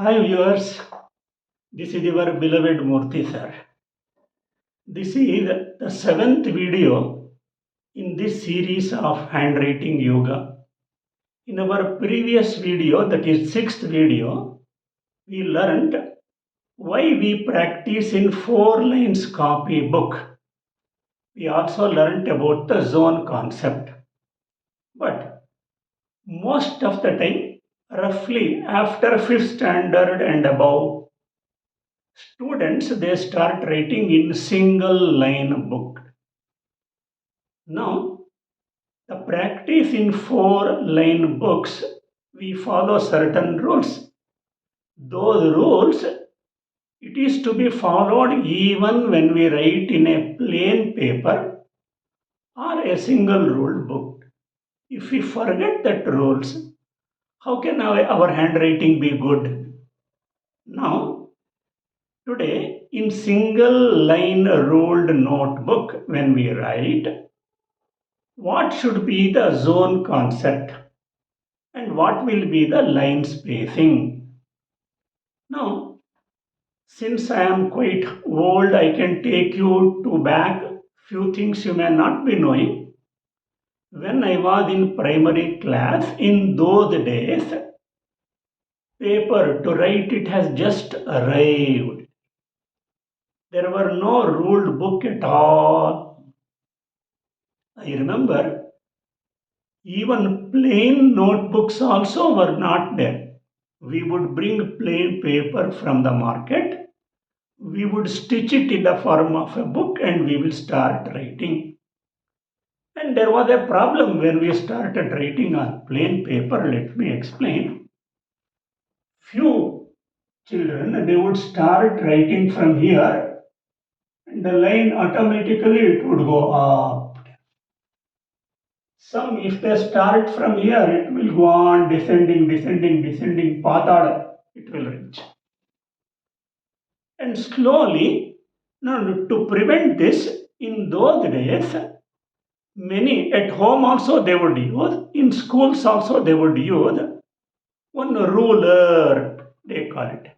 Hi viewers, this is your beloved Murthy sir. This is the seventh video in this series of handwriting yoga. In our previous video, that is sixth video, we learned why we practice in 4 lines copy book. We also learned about the zone concept. But most of the time, roughly after 5th standard and above, students they start writing in single line book. Now, the practice in 4 line books, we follow certain rules. Those rules, it is to be followed even when we write in a plain paper or a single ruled book. If we forget that rules, how can our handwriting be good? Now, today in single line ruled notebook, when we write, what should be the zone concept and what will be the line spacing? Now, since I am quite old, I can take you to back few things you may not be knowing. When I was in primary class, in those days, paper to write it has just arrived. There were no ruled book at all. I remember even plain notebooks also were not there. We would bring plain paper from the market, we would stitch it in the form of a book and we will start writing. And there was a problem when we started writing on plain paper. Let me explain. Few children they would start writing from here and the line automatically it would go up. Some if they start from here it will go on descending pathada it will reach. And slowly, now to prevent this, in those days, many at home also they would use, in schools also they would use one ruler, they call it.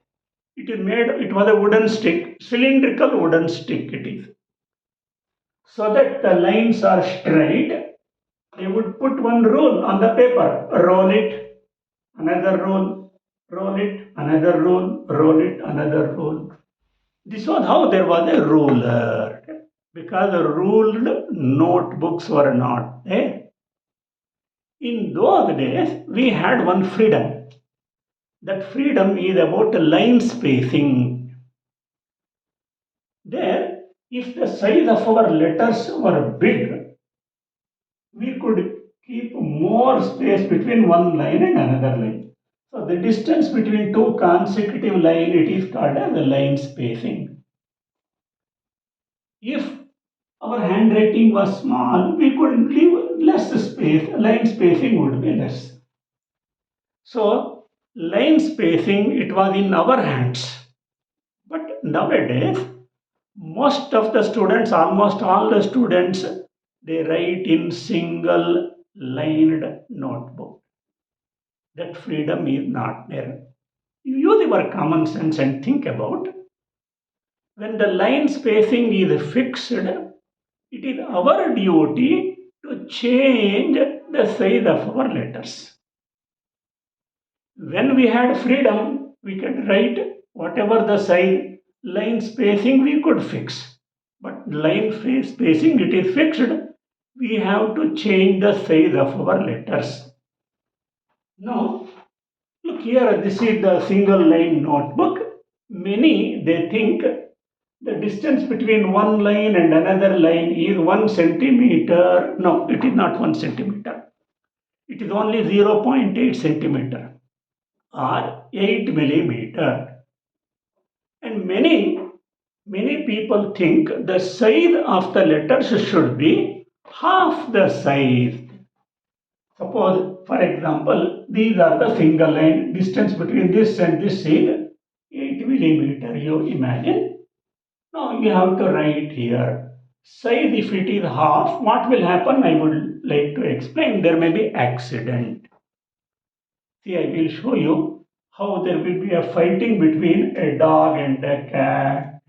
It was a wooden stick, cylindrical wooden stick it is. So that the lines are straight, they would put one rule on the paper, roll it, another roll it, another roll it, another roll. This was how there was a ruler, because ruled notebooks were not there. In those days, we had one freedom. That freedom is about line spacing. There, if the size of our letters were big, we could keep more space between one line and another line. So the distance between two consecutive lines, it is called as the line spacing. If our handwriting was small, we could leave less space, line spacing would be less. So, line spacing, it was in our hands. But nowadays, most of the students, almost all the students, they write in single lined notebook. That freedom is not there. You use your common sense and think about when the line spacing is fixed, it is our duty to change the size of our letters. When we had freedom, we could write whatever the size, line spacing we could fix. But line spacing, it is fixed. We have to change the size of our letters. Now, look here, this is the single line notebook. Many, they think the distance between one line and another line is 1 centimeter. No, it is not 1 centimeter. It is only 0.8 centimeter or 8 millimeter. And many people think the size of the letters should be half the size. Suppose, for example, these are the single line. Distance between this and this is 8 millimeter. You imagine. Now you have to write here. Size if it is half, what will happen? I would like to explain. There may be accident. See, I will show you. how there will be a fighting between a dog and a cat.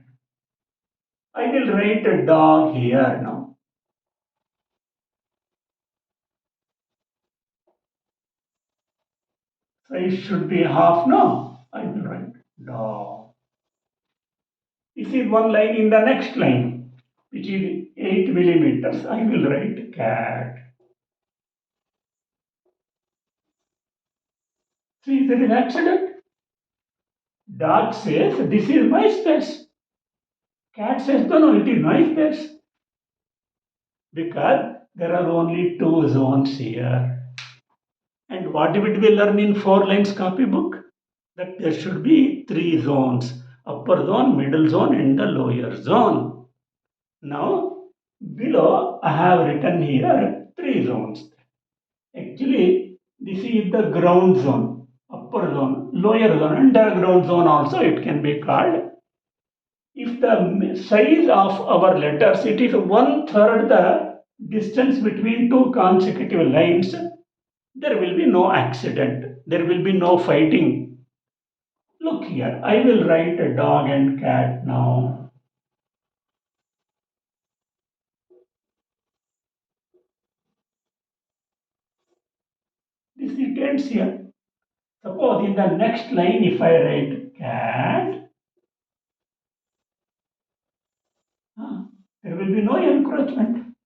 I will write a dog here now. Size should be half now. I will write dog. This is one line. In the next line, which is 8 millimeters, I will write cat. See, there is accident. Dog says, this is my space. Cat says, no, no, it is my space. Because there are only two zones here. And what did we learn in 4 lines copybook? That there should be three zones: upper zone, middle zone, and the lower zone. Now, below I have written here three zones. Actually, this is the ground zone, upper zone, lower zone, underground zone also it can be called. If the size of our letters, it is one third the distance between two consecutive lines, there will be no accident, there will be no fighting. Look here, I will write a dog and cat now. This it ends here. Suppose in the next line, if I write cat, there will be no encroachment.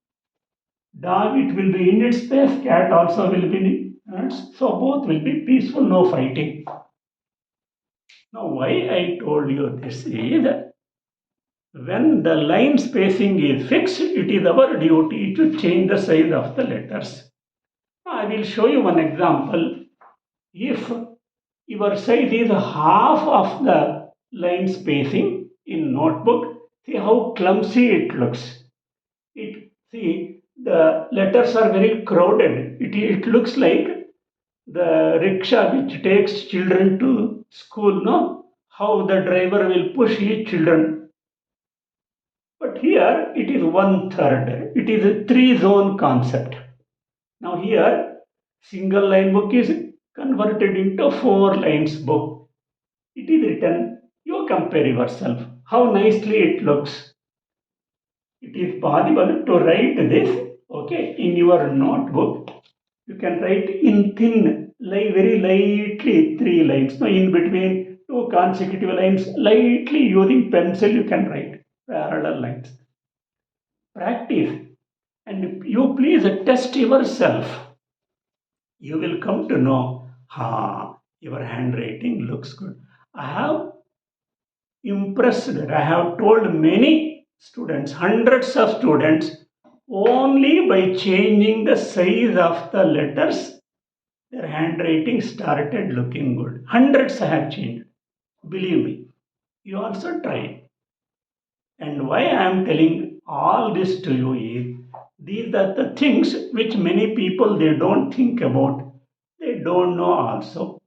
Dog, it will be in its space, cat also will be in its, so both will be peaceful, no fighting. Now, why I told you this is when the line spacing is fixed, it is our duty to change the size of the letters. I will show you one example. If your size is half of the line spacing in notebook, see how clumsy it looks. See, the letters are very crowded. It looks like the rickshaw which takes children to school, no? How the driver will push each children. But here it is one third. It is a three zone concept. Now here single line book is converted into 4 lines book. It is written, you compare yourself, how nicely it looks. It is possible to write this, okay, in your notebook. You can write in thin, very lightly 3 lines. Now, in between two consecutive lines, lightly using pencil, you can write parallel lines. Practice, and you please test yourself. You will come to know, your handwriting looks good. I have impressed, I have told many students, hundreds of students, only by changing the size of the letters, their handwriting started looking good. Hundreds have changed. Believe me, you also try. And why I am telling all this to you is these are the things which many people they don't think about. They don't know also.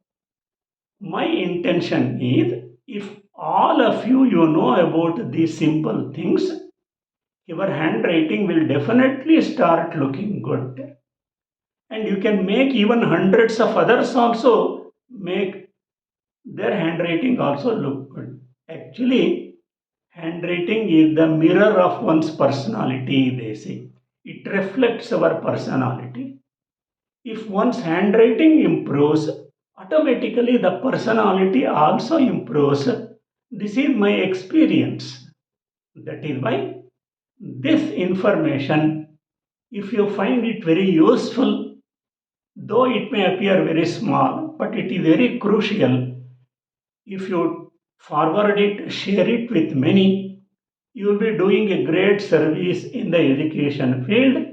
My intention is if all of you know about these simple things, your handwriting will definitely start looking good. And you can make even hundreds of others also make their handwriting also look good. Actually, handwriting is the mirror of one's personality, they say. It reflects our personality. If one's handwriting improves, automatically the personality also improves. This is my experience. That is why this information, if you find it very useful, though it may appear very small, but it is very crucial. If you forward it, share it with many, you will be doing a great service in the education field